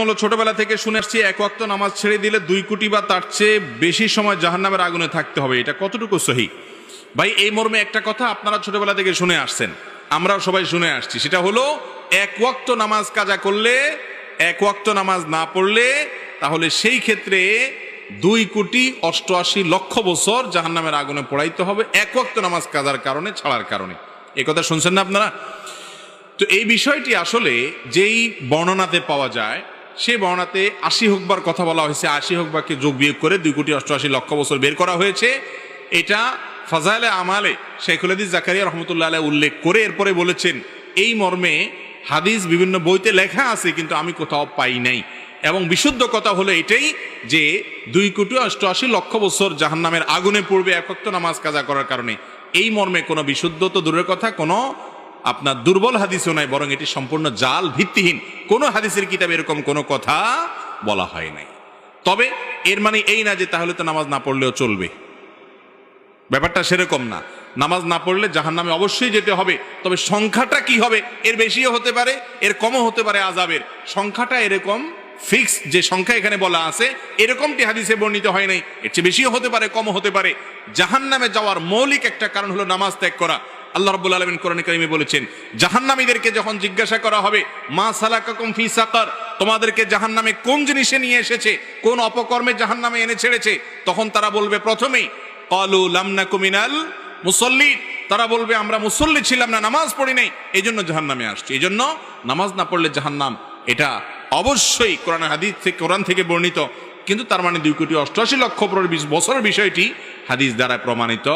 হলো ছোটবেলা থেকে শুনে আসছি এক ওয়াক্ত নামাজ ছেড়ে দিলে 2 কোটি বা তার চেয়ে বেশি সময় জাহান্নামের আগুনে থাকতে হবে। এটা কতটুকু সহি? ভাই, এই মর্মে একটা কথা আপনারা ছোটবেলা থেকে শুনে আসছেন, আমরাও সবাই শুনে আসছি। সেটা হলো এক ওয়াক্ত নামাজ কাজা করলে, এক ওয়াক্ত নামাজ না পড়লে তাহলে সেই ক্ষেত্রে 2,88,00,000 বছর জাহান্নামের আগুনে পোড়াইতে হবে, এক ওয়াক্ত নামাজ কাজার কারণে, ছাড়ার কারণে। এই কথা শুনছেন না আপনারা? তো এই বিষয়টি আসলে যেই বর্ণনাতে পাওয়া যায়, সেই বর্ণনাতে 80 হুকবার কথা বলা হয়েছে। 80 হুকবাকে যোগ বিয়োগ করে 2,88,00,000 বছর বের করা হয়েছে। এটা ফাজাইলে আমালে শেখুল হাদিস জাকারিয়া রহমতুল্লাহ আলাইহি উল্লেখ করে এরপরে বলেছেন এই মর্মে হাদিস বিভিন্ন বইতে লেখা আছে, কিন্তু আমি কোথাও পাই নাই। এবং বিশুদ্ধ কথা হলো এটাই যে 2,88,00,000 বছর জাহান্নামের আগুনে পড়বে এক ওয়াক্ত নামাজ কাজা করার কারণে। এই মর্মে কোনো বিশুদ্ধ তো দূরের কথা, কোনো আপনার দুর্বল হাদিসও নাই, বরং এটি সম্পূর্ণ জাল, ভিত্তিহীন। কোনো হাদিসের কিতাবে এরকম কোনো কথা বলা হয় নাই। তবে এর মানে এই না যে তাহলে তো নামাজ না পড়লেও চলবে, ব্যাপারটা সেরকম না। নামাজ না পড়লে জাহান্নামে অবশ্যই যেতে হবে, তবে সংখ্যাটা কি হবে? এর বেশিও হতে পারে, এর কমও হতে পারে। আযাবের সংখ্যাটা এরকম ফিক্স যে সংখ্যা এখানে বলা আছে এরকমটি হাদিসে বর্ণিত হয় নাই। এর চেয়ে বেশিও হতে পারে, কমও হতে পারে। জাহান্নামে যাওয়ার মৌলিক একটা কারণ হলো নামাজ ত্যাগ করা। আল্লাহ রাব্বুল আলামিন কোরআনে কারিমে বলেছেন, জাহান্নামীদেরকে যখন জিজ্ঞাসা করা হবে মা সালাকাকুম ফি সাকার, তোমাদেরকে জাহান্নামে কোন জিনিসে নিয়ে এসেছে, কোন অপকর্মে জাহান্নামে এনে ছেড়েছে, তখন তারা বলবে প্রথমেই ক্বালু লাম নাকু মিনাল মুসাল্লিন, তারা বলবে আমরা মুসল্লি ছিলাম না, নামাজ পড়ি নাই, এই জন্য জাহান্নামে আসছি। এই জন্য নামাজ না পড়লে জাহান্নাম, এটা অবশ্যই কোরআন হাদিস থেকে, কোরআন থেকে বর্ণিত। কিন্তু তার মানে 2,88,00,000 বছরের বিষয়টি হাদিস দ্বারা প্রমাণিত